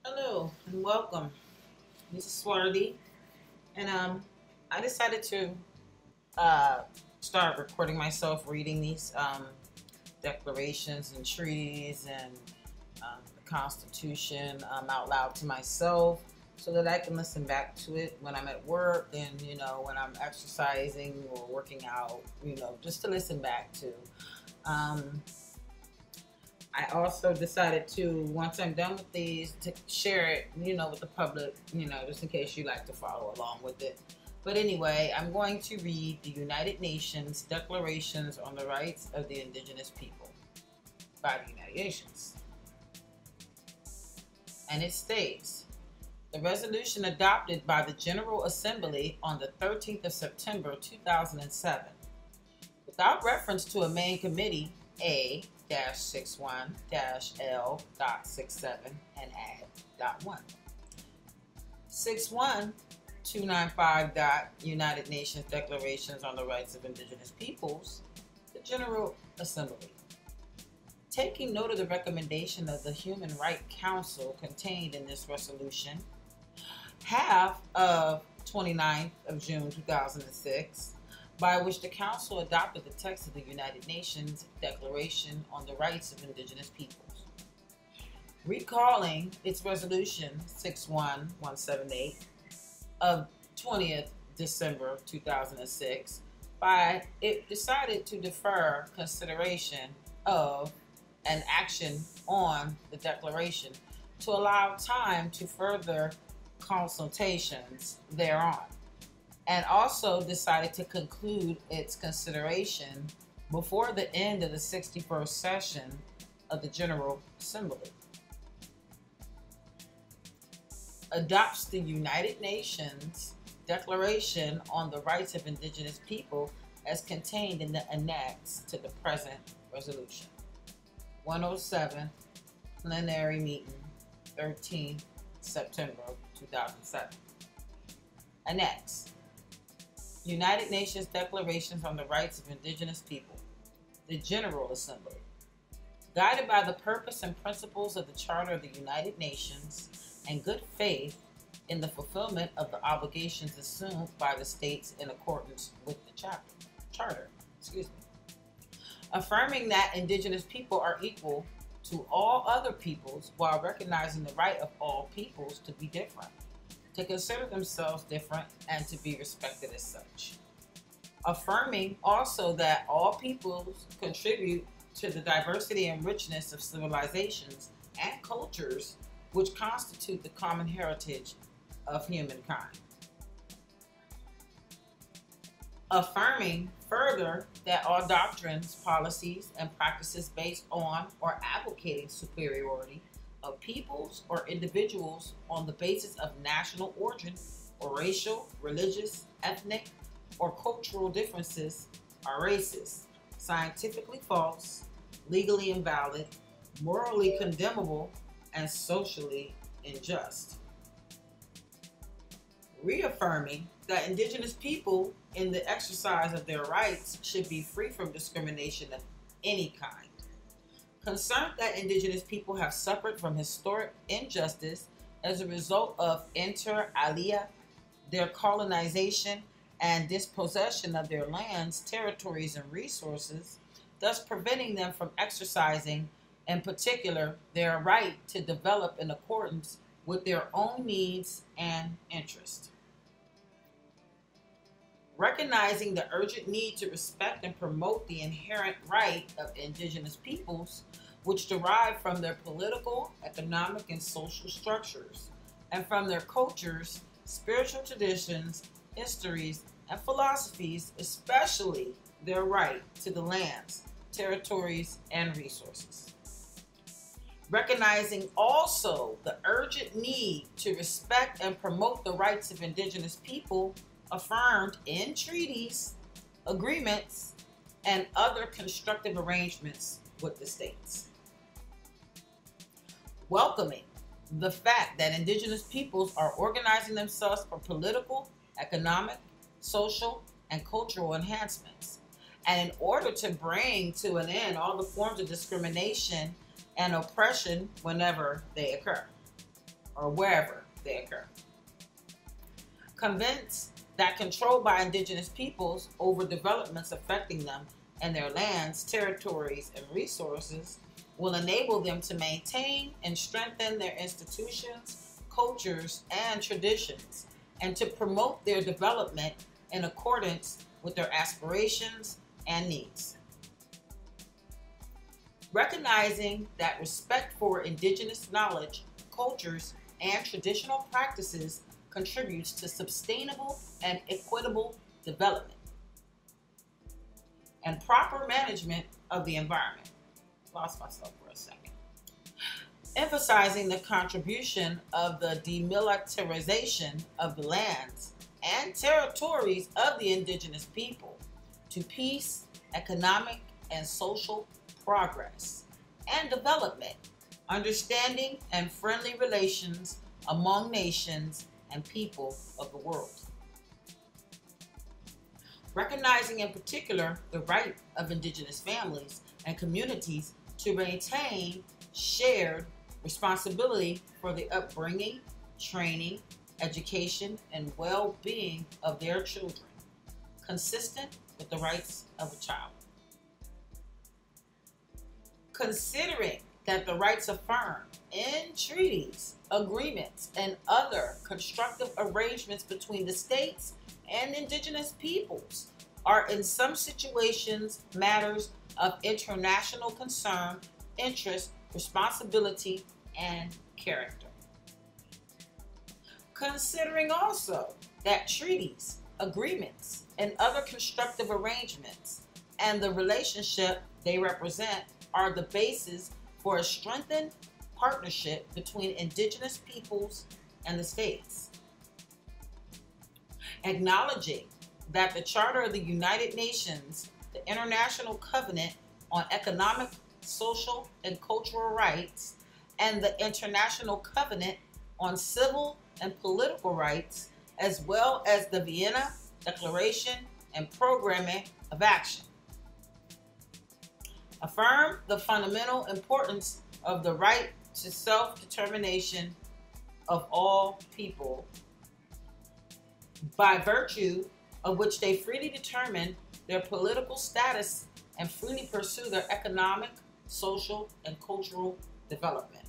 Hello and welcome. This is Swarthy, and I decided to uh, start recording myself reading these declarations and treaties and the Constitution out loud to myself, so that I can listen back to it when I'm at work and when I'm exercising or working out. Just to listen back to. Um, I also decided to, once I'm done with these, to share it, with the public, just in case you like to follow along with it. But anyway, I'm going to read the United Nations Declarations on the Rights of the Indigenous People by the United Nations. And it states, the resolution adopted by the General Assembly on the 13th of September 2007, without reference to a main committee, A-61-L.67 and add.1. 61295. United Nations Declarations on the Rights of Indigenous Peoples, the General Assembly. Taking note of the recommendation of the Human Rights Council contained in this resolution, half of 29th of June 2006, by which the Council adopted the text of the United Nations Declaration on the Rights of Indigenous Peoples, recalling its resolution 61178 of 20th December 2006, by it decided to defer consideration of an action on the declaration to allow time to further consultations thereon, and also decided to conclude its consideration before the end of the 61st session of the General Assembly. Adopts the United Nations Declaration on the Rights of Indigenous People as contained in the annex to the present resolution. 107, plenary meeting, 13th September 2007. Annex. United Nations Declarations on the Rights of Indigenous People, the General Assembly. Guided by the purpose and principles of the Charter of the United Nations and good faith in the fulfillment of the obligations assumed by the states in accordance with the Charter. Affirming that Indigenous people are equal to all other peoples while recognizing the right of all peoples to be different, to consider themselves different, and to be respected as such. Affirming also that all peoples contribute to the diversity and richness of civilizations and cultures which constitute the common heritage of humankind. Affirming further that all doctrines, policies, and practices based on or advocating superiority of peoples or individuals on the basis of national origin or racial, religious, ethnic, or cultural differences are racist, scientifically false, legally invalid, morally condemnable, and socially unjust. Reaffirming that Indigenous people in the exercise of their rights should be free from discrimination of any kind. Concerned that Indigenous people have suffered from historic injustice as a result of inter alia, their colonization and dispossession of their lands, territories, and resources, thus preventing them from exercising, in particular, their right to develop in accordance with their own needs and interests. Recognizing the urgent need to respect and promote the inherent right of Indigenous peoples, which derive from their political, economic, and social structures, and from their cultures, spiritual traditions, histories, and philosophies, especially their right to the lands, territories, and resources. Recognizing also the urgent need to respect and promote the rights of Indigenous people affirmed in treaties, agreements, and other constructive arrangements with the states. Welcoming the fact that Indigenous peoples are organizing themselves for political, economic, social, and cultural enhancements, and in order to bring to an end all the forms of discrimination and oppression whenever they occur. or wherever they occur. Convinced that control by indigenous peoples over developments affecting them and their lands, territories, and resources will enable them to maintain and strengthen their institutions, cultures, and traditions, and to promote their development in accordance with their aspirations and needs. Recognizing that respect for indigenous knowledge, cultures, and traditional practices contributes to sustainable and equitable development and proper management of the environment. Lost myself for a second. Emphasizing the contribution of the demilitarization of the lands and territories of the indigenous people to peace, economic, and social progress and development, understanding, and friendly relations among nations and people of the world. Recognizing in particular the right of indigenous families and communities to maintain shared responsibility for the upbringing, training, education, and well-being of their children, consistent with the rights of a child. Considering that the rights affirmed in treaties, agreements, and other constructive arrangements between the states and indigenous peoples are in some situations matters of international concern, interest, responsibility, and character. Considering also that treaties, agreements, and other constructive arrangements and the relationship they represent are the basis for a strengthened partnership between indigenous peoples and the states. Acknowledging that the Charter of the United Nations, the International Covenant on Economic, Social, and Cultural Rights, and the International Covenant on Civil and Political Rights, as well as the Vienna Declaration and Programming of Action. Affirm the fundamental importance of the right to self-determination of all people, by virtue of which they freely determine their political status and freely pursue their economic, social, and cultural development.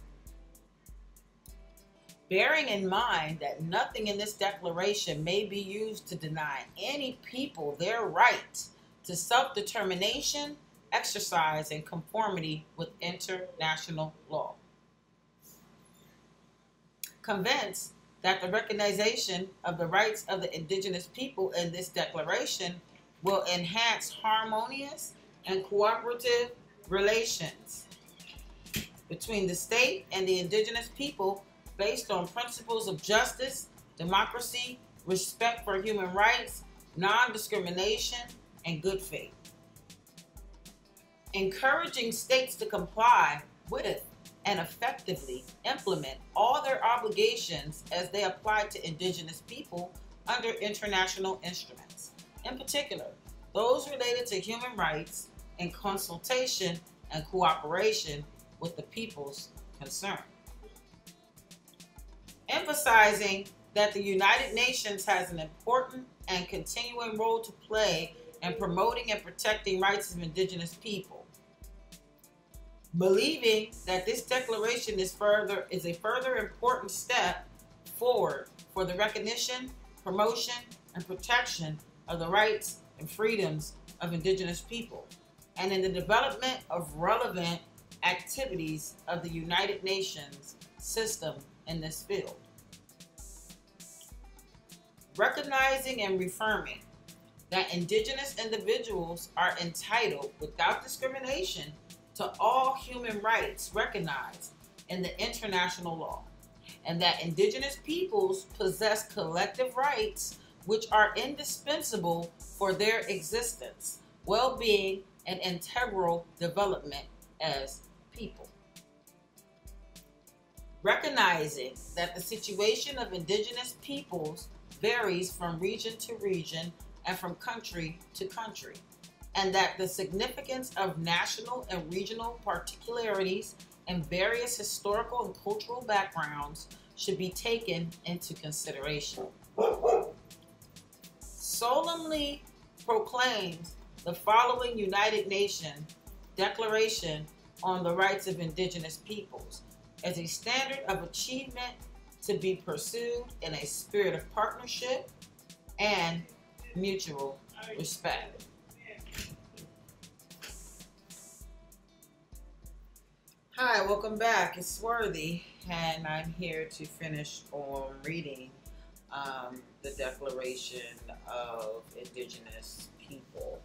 Bearing in mind that nothing in this declaration may be used to deny any people their right to self-determination, exercise, and conformity with international law. Convinced that the recognition of the rights of the indigenous people in this declaration will enhance harmonious and cooperative relations between the state and the indigenous people based on principles of justice, democracy, respect for human rights, non-discrimination, and good faith. Encouraging states to comply with and effectively implement all their obligations as they apply to indigenous people under international instruments, in particular, those related to human rights in consultation and cooperation with the peoples concerned. Emphasizing that the United Nations has an important and continuing role to play in promoting and protecting rights of indigenous people. Believing that this declaration is a further important step forward for the recognition, promotion, and protection of the rights and freedoms of indigenous people, and in the development of relevant activities of the United Nations system in this field. Recognizing and reaffirming that indigenous individuals are entitled without discrimination to all human rights recognized in the international law, and that indigenous peoples possess collective rights which are indispensable for their existence, well-being, and integral development as people. Recognizing that the situation of indigenous peoples varies from region to region and from country to country, and that the significance of national and regional particularities and various historical and cultural backgrounds should be taken into consideration. Solemnly proclaims the following United Nations Declaration on the Rights of Indigenous Peoples as a standard of achievement to be pursued in a spirit of partnership and mutual respect. Hi, welcome back. It's Swarthy, and I'm here to finish on reading the Declaration of Indigenous People.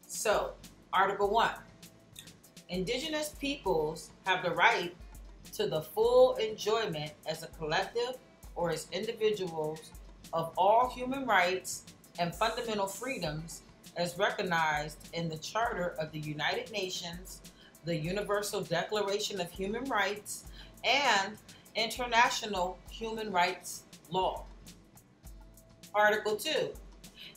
So, Article 1. Indigenous peoples have the right to the full enjoyment as a collective or as individuals of all human rights and fundamental freedoms as recognized in the Charter of the United Nations, the Universal Declaration of Human Rights, and international human rights law. Article 2.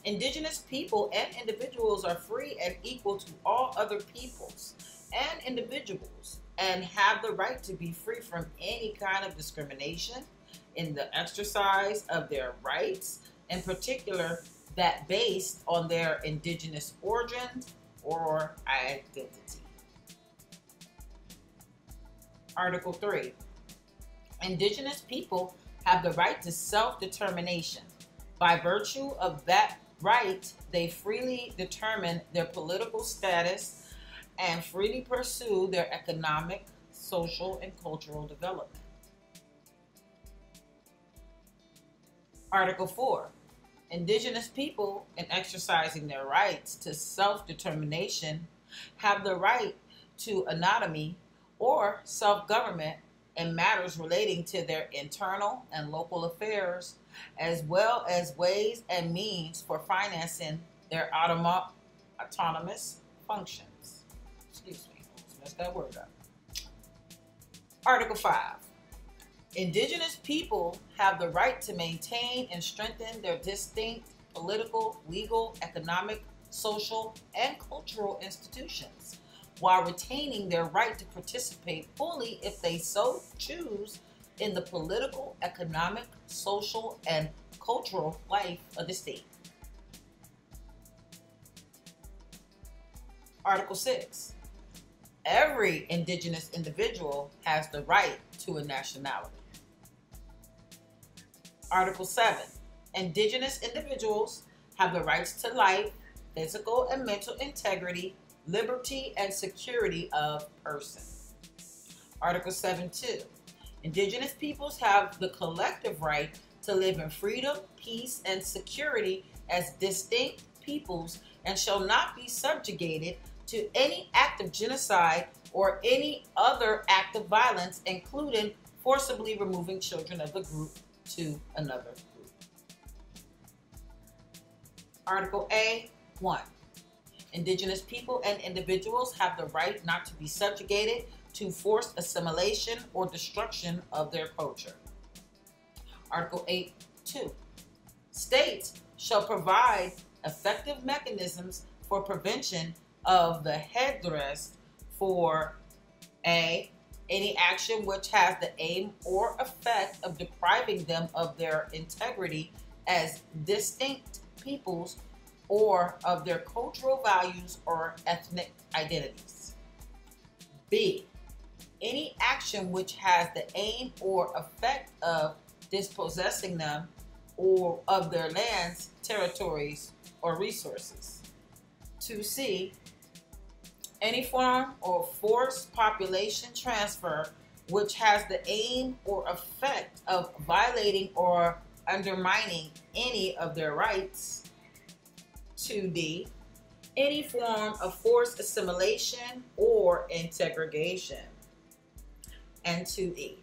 Indigenous people and individuals are free and equal to all other peoples and individuals and have the right to be free from any kind of discrimination in the exercise of their rights, in particular that based on their indigenous origins or identity. Article 3. Indigenous people have the right to self-determination. By virtue of that right, they freely determine their political status and freely pursue their economic, social, and cultural development. Article 4. Indigenous people, in exercising their rights to self-determination, have the right to autonomy or self-government in matters relating to their internal and local affairs, as well as ways and means for financing their autonomous functions. Excuse me, let's mess that word up. Article 5. Indigenous people have the right to maintain and strengthen their distinct political, legal, economic, social, and cultural institutions, while retaining their right to participate fully, if they so choose, in the political, economic, social, and cultural life of the state. Article 6. Every indigenous individual has the right to a nationality. Article 7. Indigenous individuals have the rights to life, physical and mental integrity, liberty, and security of person. Article 7.2. Indigenous peoples have the collective right to live in freedom, peace, and security as distinct peoples and shall not be subjugated to any act of genocide or any other act of violence, including forcibly removing children of the group to another group. Article A.1. Indigenous people and individuals have the right not to be subjugated to forced assimilation or destruction of their culture. Article 8.2. States shall provide effective mechanisms for prevention of the headdress for A. Any action which has the aim or effect of depriving them of their integrity as distinct peoples or of their cultural values or ethnic identities. B. Any action which has the aim or effect of dispossessing them or of their lands, territories, or resources. 2C. Any form or forced population transfer which has the aim or effect of violating or undermining any of their rights. 2D. Any form of forced assimilation or integration. And 2E.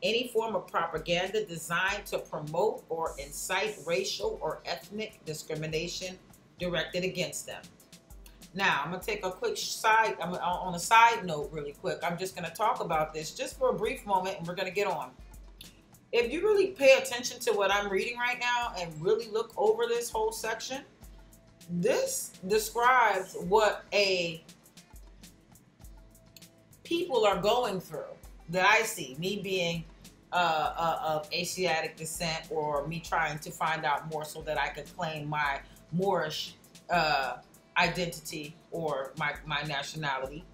Any form of propaganda designed to promote or incite racial or ethnic discrimination directed against them. Now, I'm going to take a quick on a side note really quick. I'm just going to talk about this just for a brief moment and we're going to get on. If you really pay attention to what I'm reading right now and really look over this whole section, this describes what people are going through that I see, me being of Asiatic descent, or me trying to find out more so that I could claim my Moorish identity, or my nationality,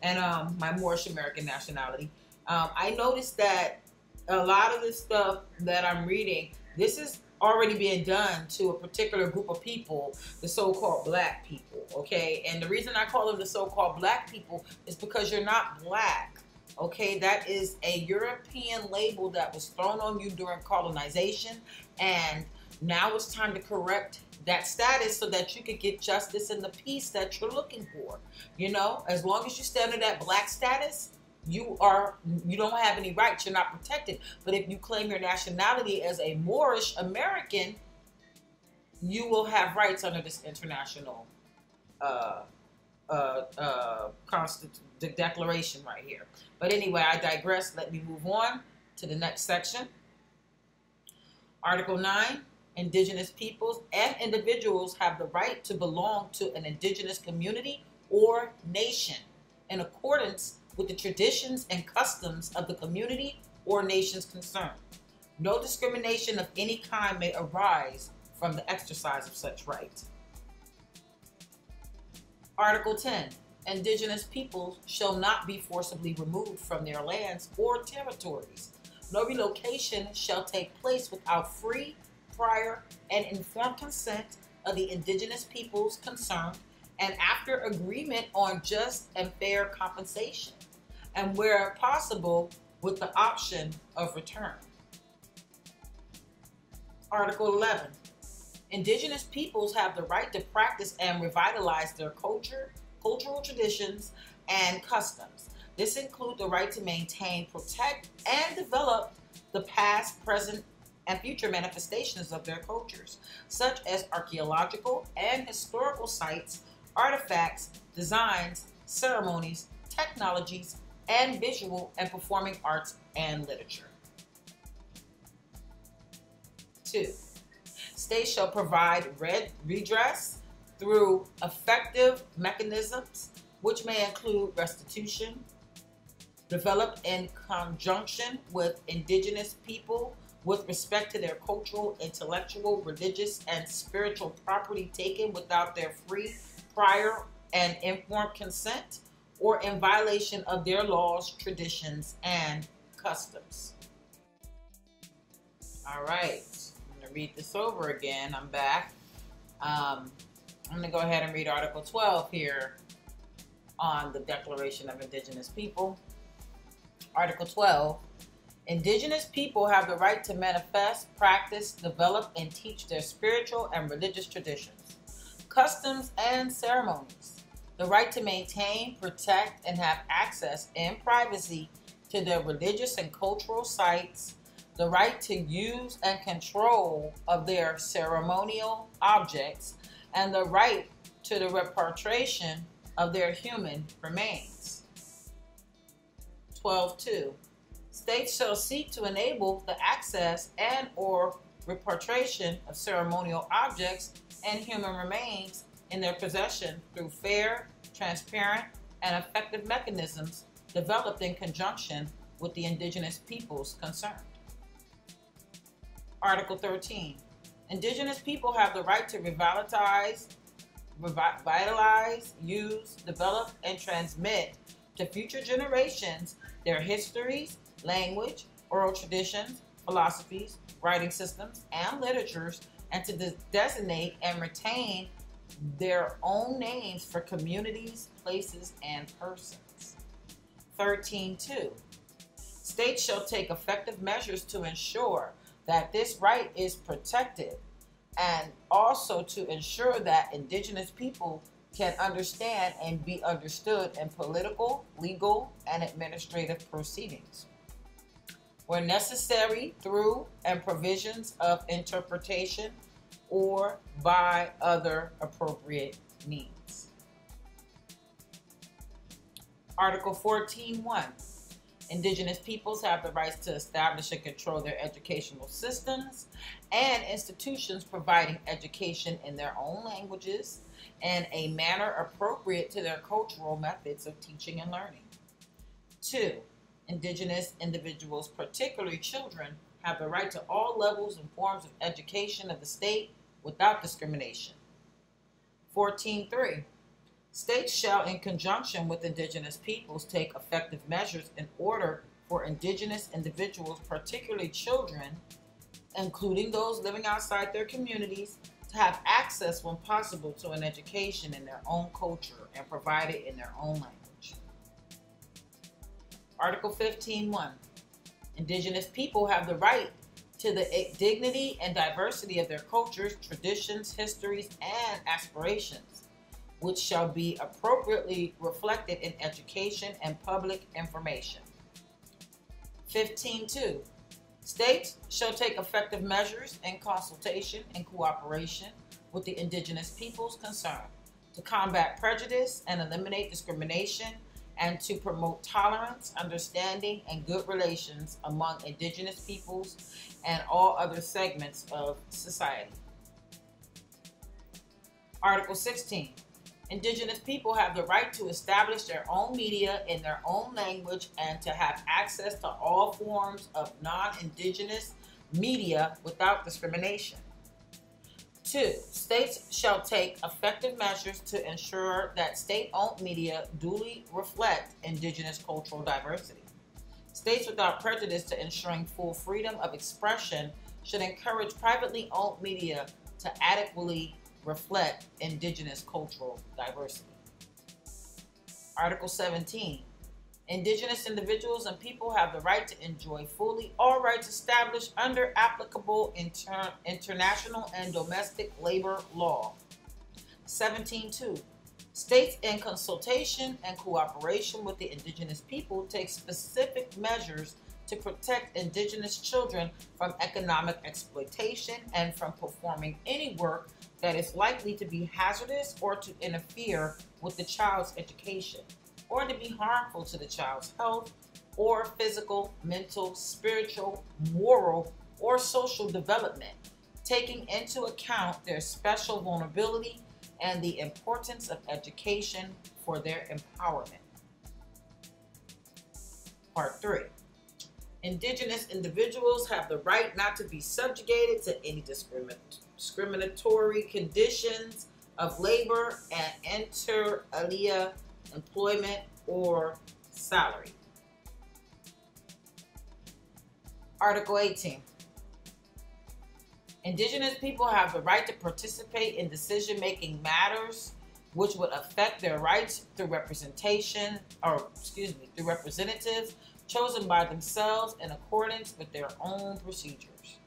and my Moorish American nationality. I noticed that a lot of the stuff that I'm reading, this is already being done to a particular group of people, the so-called black people, okay? And the reason I call them the so-called black people is because you're not black, okay? That is a European label that was thrown on you during colonization, and now it's time to correct that status so that you could get justice and the peace that you're looking for. You know, as long as you stand in that black status, you don't have any rights. You're not protected. But if you claim your nationality as a Moorish American, you will have rights under this international declaration right here. But anyway, I digress. Let me move on to the next section. Article 9. Indigenous peoples and individuals have the right to belong to an indigenous community or nation in accordance with the traditions and customs of the community or nations concerned. No discrimination of any kind may arise from the exercise of such rights. Article 10. Indigenous peoples shall not be forcibly removed from their lands or territories. No relocation shall take place without free, prior, and informed consent of the indigenous peoples concerned, and after agreement on just and fair compensation, and where possible, with the option of return. Article 11. Indigenous peoples have the right to practice and revitalize their cultural traditions, and customs. This includes the right to maintain, protect, and develop the past, present, and future manifestations of their cultures, such as archaeological and historical sites, artifacts, designs, ceremonies, technologies, and visual and performing arts and literature. 2. States shall provide redress through effective mechanisms, which may include restitution, developed in conjunction with indigenous people with respect to their cultural, intellectual, religious, and spiritual property taken without their free, prior, and informed consent, or in violation of their laws, traditions, and customs. All right, I'm going to read this over again. I'm back. I'm going to go ahead and read Article 12 here on the Declaration of Indigenous People. Article 12. Indigenous people have the right to manifest, practice, develop, and teach their spiritual and religious traditions, customs, and ceremonies. The right to maintain, protect, and have access in privacy to their religious and cultural sites. The right to use and control of their ceremonial objects, and the right to the repatriation of their human remains. 12.2. States shall seek to enable the access and or repatriation of ceremonial objects and human remains in their possession through fair, transparent, and effective mechanisms developed in conjunction with the indigenous peoples concerned. Article 13. Indigenous people have the right to revitalize, use, develop, and transmit to future generations their histories, language, oral traditions, philosophies, writing systems, and literatures, and to designate and retain their own names for communities, places, and persons. 13.2. States shall take effective measures to ensure that this right is protected, and also to ensure that indigenous people can understand and be understood in political, legal, and administrative proceedings, where necessary, through and provisions of interpretation or by other appropriate means. Article 14.1. Indigenous peoples have the rights to establish and control their educational systems and institutions providing education in their own languages in a manner appropriate to their cultural methods of teaching and learning. 2. Indigenous individuals, particularly children, have the right to all levels and forms of education of the state without discrimination. 14.3. States shall, in conjunction with indigenous peoples, take effective measures in order for indigenous individuals, particularly children, including those living outside their communities, to have access when possible to an education in their own culture and provided in their own language. Article 15.1. Indigenous people have the right to the dignity and diversity of their cultures, traditions, histories, and aspirations, which shall be appropriately reflected in education and public information. 15.2. States shall take effective measures in consultation and cooperation with the indigenous peoples concerned to combat prejudice and eliminate discrimination and to promote tolerance, understanding, and good relations among indigenous peoples and all other segments of society. Article 16. Indigenous people have the right to establish their own media in their own language and to have access to all forms of non-indigenous media without discrimination. 2. States shall take effective measures to ensure that state-owned media duly reflect indigenous cultural diversity. States, without prejudice to ensuring full freedom of expression, should encourage privately owned media to adequately reflect indigenous cultural diversity. Article 17. Indigenous individuals and people have the right to enjoy fully all rights established under applicable international and domestic labor law. 17.2. States, in consultation and cooperation with the indigenous people, take specific measures to protect indigenous children from economic exploitation and from performing any work that is likely to be hazardous or to interfere with the child's education, or to be harmful to the child's health or physical, mental, spiritual, moral, or social development, taking into account their special vulnerability and the importance of education for their empowerment. Part 3. Indigenous individuals have the right not to be subjugated to any discriminatory conditions of labor and inter alia employment or salary. Article 18. Indigenous people have the right to participate in decision-making matters which would affect their rights through representation, through representatives chosen by themselves in accordance with their own procedures,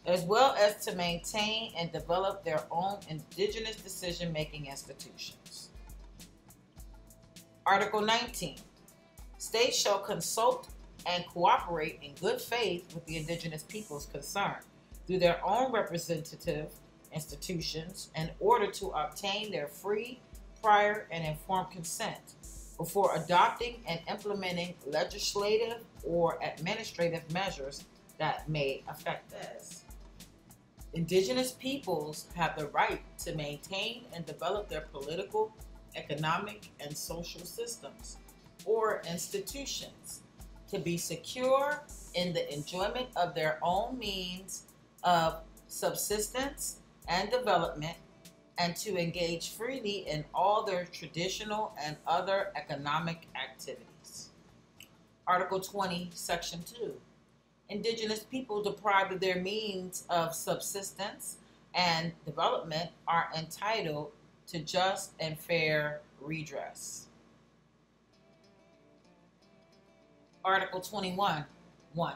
as well as to maintain and develop their own indigenous decision-making institutions. Article 19. States shall consult and cooperate in good faith with the indigenous peoples concerned through their own representative institutions in order to obtain their free, prior, and informed consent before adopting and implementing legislative or administrative measures that may affect this. Indigenous peoples have the right to maintain and develop their political, economic, and social systems or institutions to be secure in the enjoyment of their own means of subsistence and development, and to engage freely in all their traditional and other economic activities. Article 20, Section 2. Indigenous people deprived of their means of subsistence and development are entitled to just and fair redress. Article 21, 1.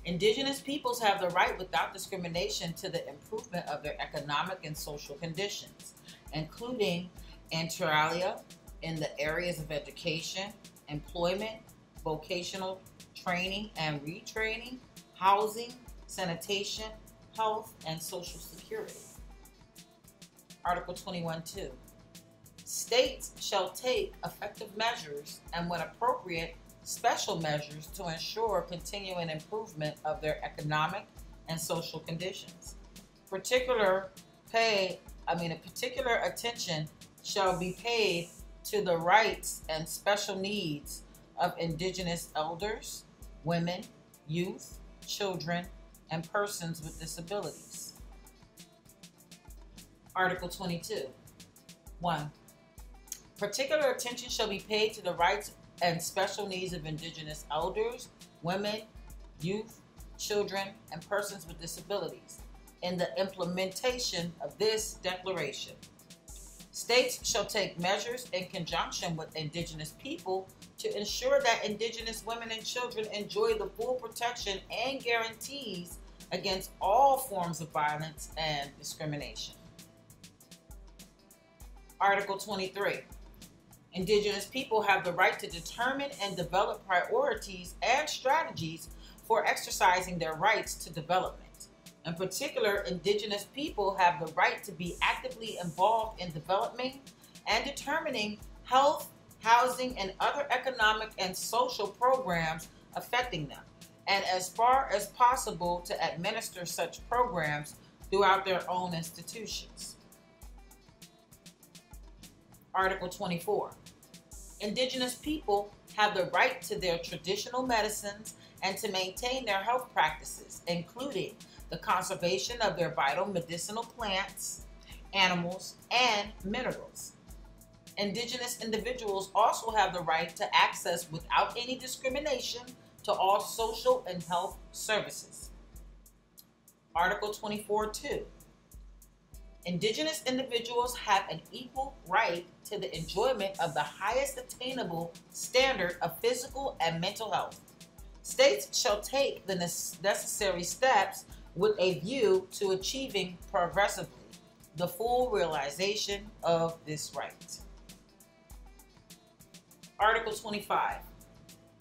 Indigenous peoples have the right without discrimination to the improvement of their economic and social conditions, including inter alia in the areas of education, employment, vocational training and retraining, housing, sanitation, health, and social security. Article 21.2. States shall take effective measures and, when appropriate, special measures to ensure continuing improvement of their economic and social conditions. Particular attention shall be paid to the rights and special needs of indigenous elders, women, youth, children, and persons with disabilities. Article 22. 1. Particular attention shall be paid to the rights and special needs of indigenous elders, women, youth, children, and persons with disabilities in the implementation of this declaration. States shall take measures in conjunction with indigenous people to ensure that indigenous women and children enjoy the full protection and guarantees against all forms of violence and discrimination. Article 23. Indigenous people have the right to determine and develop priorities and strategies for exercising their rights to development. In particular, indigenous people have the right to be actively involved in developing and determining health, housing, and other economic and social programs affecting them, and as far as possible to administer such programs throughout their own institutions. Article 24. Indigenous people have the right to their traditional medicines and to maintain their health practices, including the conservation of their vital medicinal plants, animals, and minerals. Indigenous individuals also have the right to access without any discrimination to all social and health services. Article 24.2. Indigenous individuals have an equal right to the enjoyment of the highest attainable standard of physical and mental health. States shall take the necessary steps with a view to achieving progressively the full realization of this right. Article 25.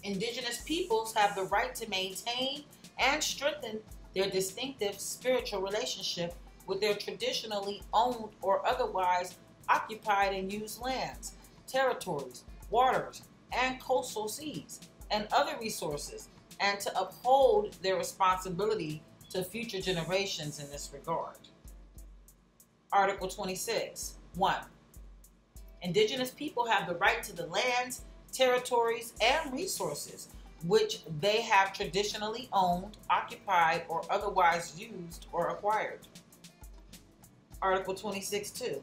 Indigenous peoples have the right to maintain and strengthen their distinctive spiritual relationship with their traditionally owned or otherwise occupied and used lands, territories, waters, and coastal seas, and other resources, and to uphold their responsibility to future generations in this regard. Article 26. 1. Indigenous people have the right to the lands, territories, and resources which they have traditionally owned, occupied, or otherwise used or acquired. Article 26.2.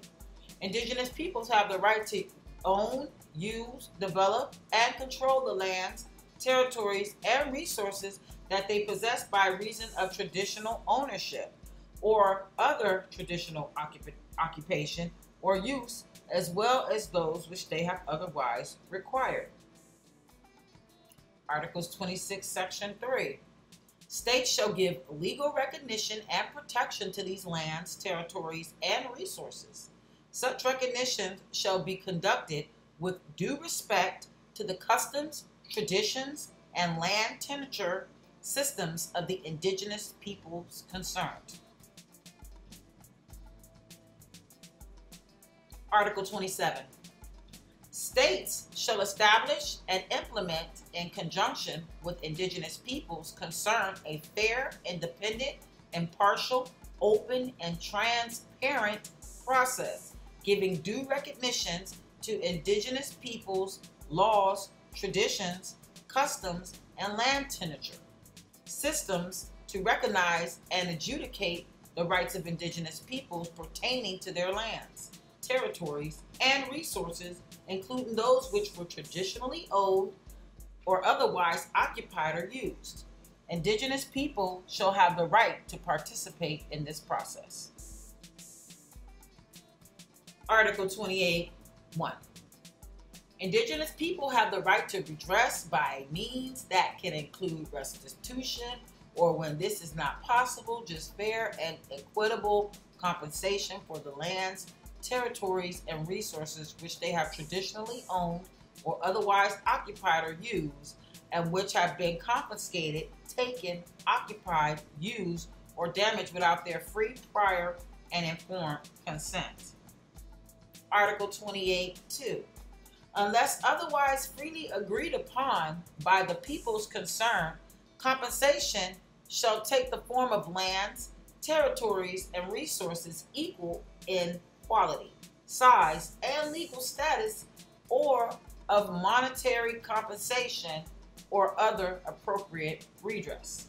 Indigenous peoples have the right to own, use, develop, and control the lands, territories, and resources that they possess by reason of traditional ownership or other traditional occupation or use, as well as those which they have otherwise required. Articles 26, Section 3. States shall give legal recognition and protection to these lands, territories, and resources. Such recognition shall be conducted with due respect to the customs, traditions, and land tenure systems of the indigenous peoples concerned. Article 27. States shall establish and implement, in conjunction with indigenous peoples concerned, a fair, independent, impartial, open, and transparent process, giving due recognitions to indigenous peoples' laws, traditions, customs, and land tenure systems to recognize and adjudicate the rights of indigenous peoples pertaining to their lands, territories, and resources, including those which were traditionally owned or otherwise occupied or used. Indigenous people shall have the right to participate in this process. Article 28.1. Indigenous people have the right to redress by means that can include restitution, or when this is not possible, just fair and equitable compensation for the lands, territories, and resources which they have traditionally owned or otherwise occupied or used, and which have been confiscated, taken, occupied, used, or damaged without their free, prior, and informed consent. Article 28.2. Unless otherwise freely agreed upon by the peoples concerned, compensation shall take the form of lands, territories, and resources equal in quality, size, and legal status, or of monetary compensation or other appropriate redress.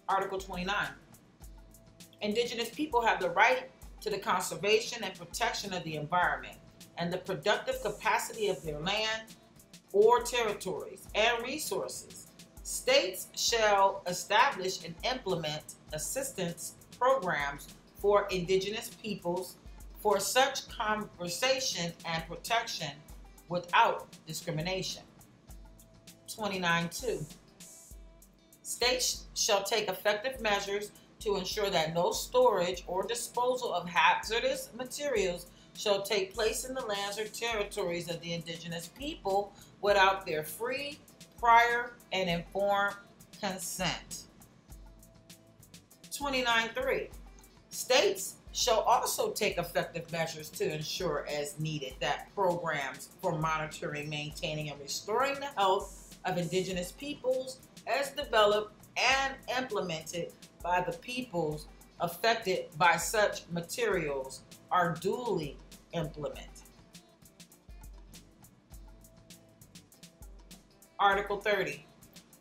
Article 29. Indigenous people have the right to the conservation and protection of the environment and the productive capacity of their land or territories and resources. States shall establish and implement assistance programs for indigenous peoples for such conservation and protection without discrimination. 29.2. States shall take effective measures to ensure that no storage or disposal of hazardous materials shall take place in the lands or territories of the indigenous people without their free, prior, and informed consent. 29.3. States shall also take effective measures to ensure as needed that programs for monitoring, maintaining, and restoring the health of indigenous peoples as developed and implemented by the peoples affected by such materials are duly implemented. Article 30.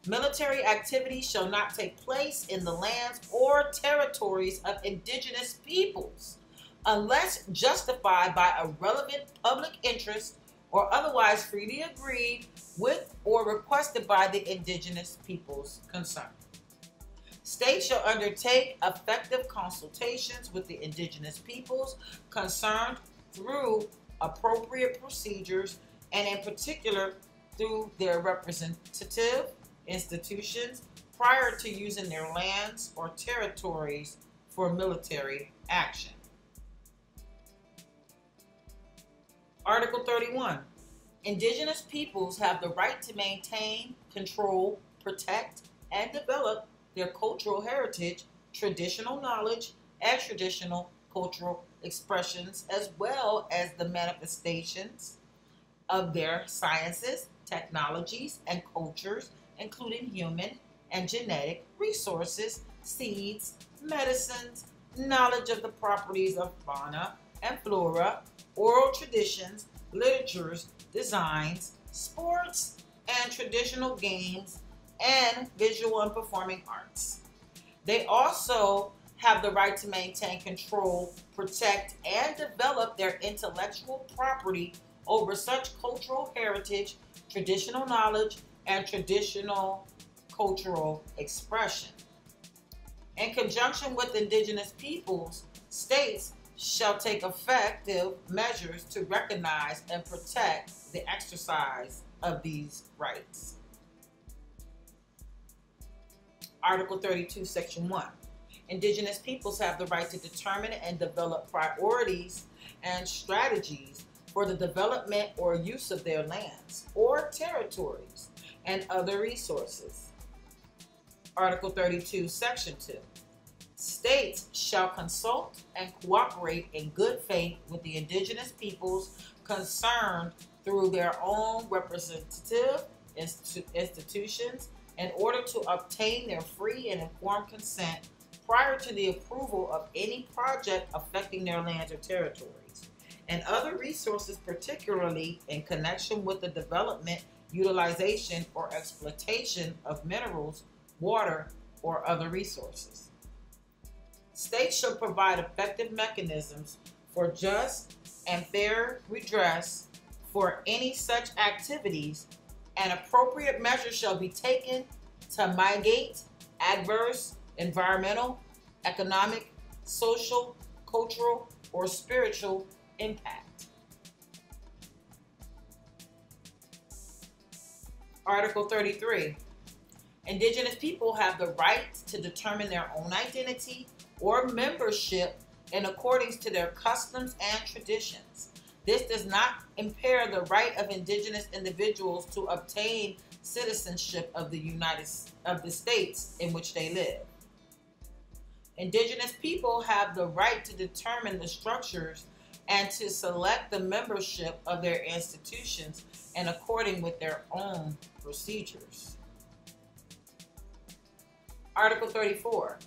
Military activities shall not take place in the lands or territories of indigenous peoples unless justified by a relevant public interest or otherwise freely agreed with or requested by the indigenous peoples concerned. States shall undertake effective consultations with the indigenous peoples concerned through appropriate procedures and in particular through their representative institutions prior to using their lands or territories for military action. Article 31. Indigenous peoples have the right to maintain, control, protect, and develop their cultural heritage, traditional knowledge, and traditional cultural expressions, as well as the manifestations of their sciences, technologies, and cultures, including human and genetic resources, seeds, medicines, knowledge of the properties of fauna and flora, oral traditions, literatures, designs, sports, and traditional games, and visual and performing arts. They also have the right to maintain, control, protect, and develop their intellectual property over such cultural heritage, traditional knowledge, and traditional cultural expression. In conjunction with indigenous peoples, states shall take effective measures to recognize and protect the exercise of these rights. Article 32, Section 1. Indigenous peoples have the right to determine and develop priorities and strategies for the development or use of their lands or territories and other resources. Article 32, Section 2. States shall consult and cooperate in good faith with the indigenous peoples concerned through their own representative institutions in order to obtain their free and informed consent prior to the approval of any project affecting their lands or territories and other resources, particularly in connection with the development, utilization, or exploitation of minerals, water, or other resources. States shall provide effective mechanisms for just and fair redress for any such activities, and appropriate measures shall be taken to mitigate adverse environmental, economic, social, cultural, or spiritual impact. Article 33. Indigenous people have the right to determine their own identity or membership in accordance to their customs and traditions. This does not impair the right of indigenous individuals to obtain citizenship of the states in which they live. Indigenous people have the right to determine the structures and to select the membership of their institutions in accordance with their own procedures. Article 34.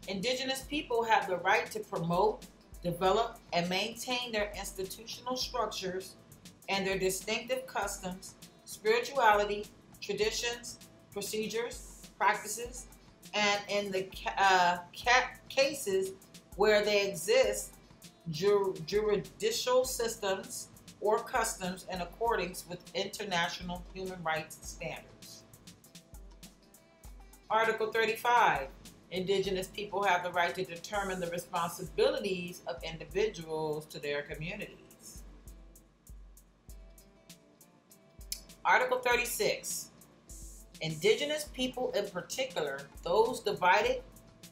Indigenous people have the right to promote, develop and maintain their institutional structures and their distinctive customs, spirituality, traditions, procedures, practices, and in the cases where they exist, judicial systems or customs in accordance with international human rights standards. Article 35. Indigenous people have the right to determine the responsibilities of individuals to their communities. Article 36. Indigenous people, in particular, those divided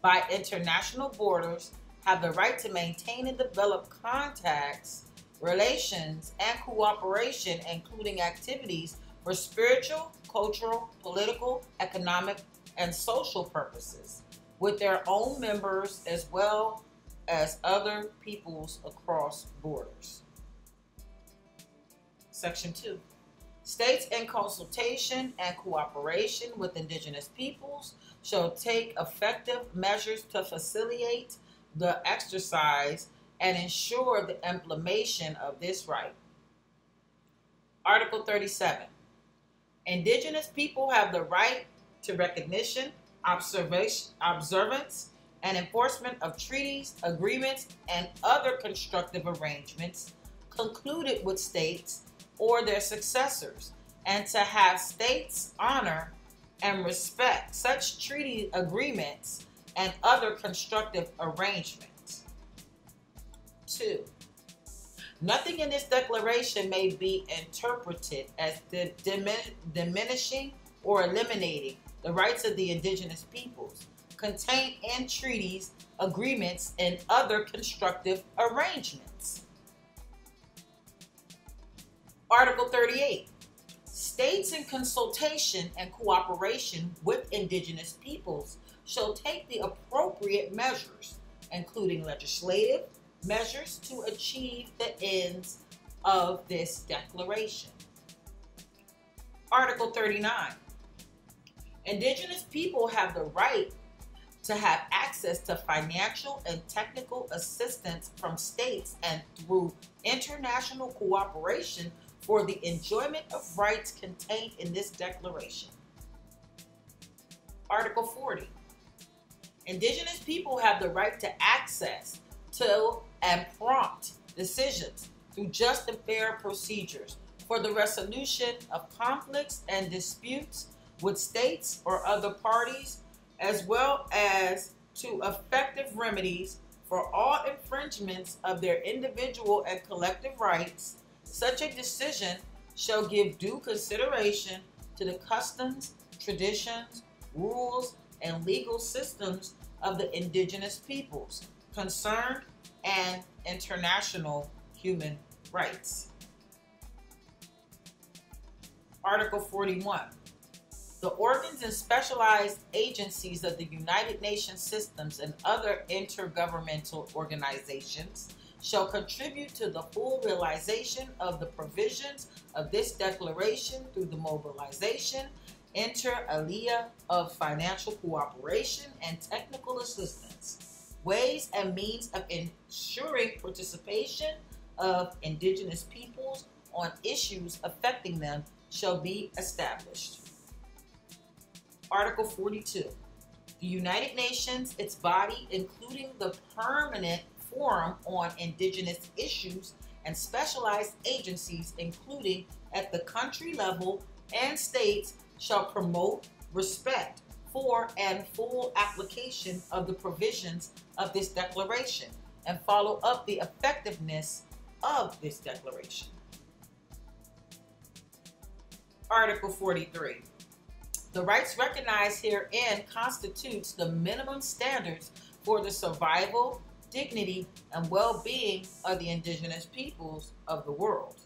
by international borders, have the right to maintain and develop contacts, relations, and cooperation, including activities for spiritual, cultural, political, economic, and social purposes, with their own members as well as other peoples across borders. Section 2. States in consultation and cooperation with indigenous peoples shall take effective measures to facilitate the exercise and ensure the implementation of this right. Article 37. Indigenous people have the right to recognition, observance, and enforcement of treaties, agreements, and other constructive arrangements concluded with states or their successors, and to have states honor and respect such treaty agreements and other constructive arrangements. 2. Nothing in this declaration may be interpreted as diminishing or eliminating the rights of the indigenous peoples contained in treaties, agreements, and other constructive arrangements. Article 38. States in consultation and cooperation with indigenous peoples shall take the appropriate measures, including legislative measures, to achieve the ends of this declaration. Article 39. Indigenous people have the right to have access to financial and technical assistance from states and through international cooperation for the enjoyment of rights contained in this declaration. Article 40. Indigenous people have the right to access to and prompt decisions through just and fair procedures for the resolution of conflicts and disputes with states or other parties, as well as to effective remedies for all infringements of their individual and collective rights. Such a decision shall give due consideration to the customs, traditions, rules, and legal systems of the indigenous peoples concerned and international human rights. Article 41. The organs and specialized agencies of the United Nations systems and other intergovernmental organizations shall contribute to the full realization of the provisions of this declaration through the mobilization, inter alia, of financial cooperation and technical assistance. Ways and means of ensuring participation of indigenous peoples on issues affecting them shall be established. Article 42. The United Nations, its body, including the Permanent Forum on Indigenous Issues, and specialized agencies, including at the country level and states, shall promote respect for and full application of the provisions of this declaration and follow up the effectiveness of this declaration. Article 43. The rights recognized herein constitutes the minimum standards for the survival, dignity, and well-being of the indigenous peoples of the world.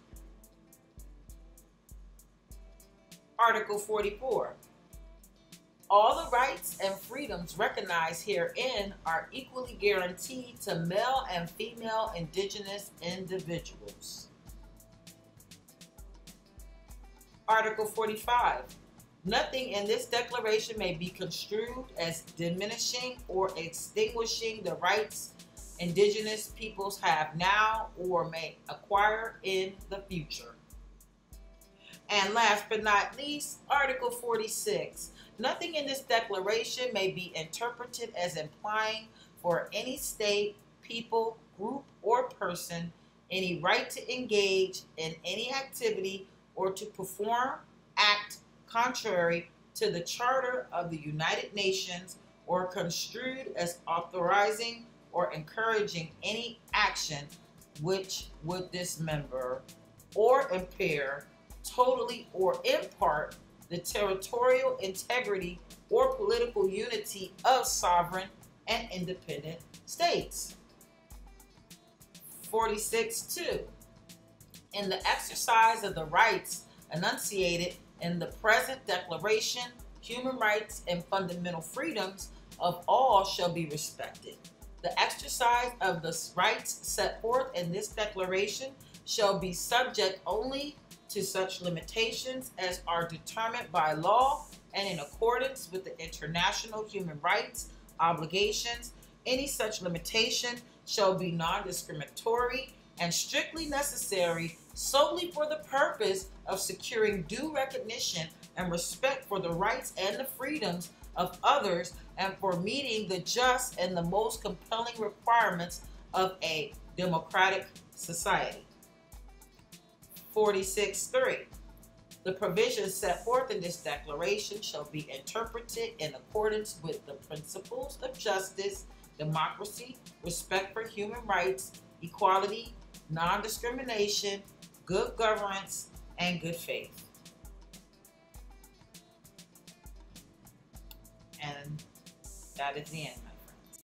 Article 44. All the rights and freedoms recognized herein are equally guaranteed to male and female indigenous individuals. Article 45. Nothing in this declaration may be construed as diminishing or extinguishing the rights indigenous peoples have now or may acquire in the future. And last but not least, Article 46. Nothing in this declaration may be interpreted as implying for any state, people, group, or person any right to engage in any activity or to perform, act contrary to the Charter of the United Nations or construed as authorizing or encouraging any action which would dismember or impair totally or in part the territorial integrity or political unity of sovereign and independent states. 46.2. In the exercise of the rights enunciated in the present declaration, human rights and fundamental freedoms of all shall be respected. The exercise of the rights set forth in this declaration shall be subject only to such limitations as are determined by law and in accordance with the international human rights obligations. Any such limitation shall be non-discriminatory and strictly necessary solely for the purpose of securing due recognition and respect for the rights and the freedoms of others and for meeting the just and the most compelling requirements of a democratic society. 46.3. The provisions set forth in this declaration shall be interpreted in accordance with the principles of justice, democracy, respect for human rights, equality, non-discrimination, good governance, and good faith. And that is the end.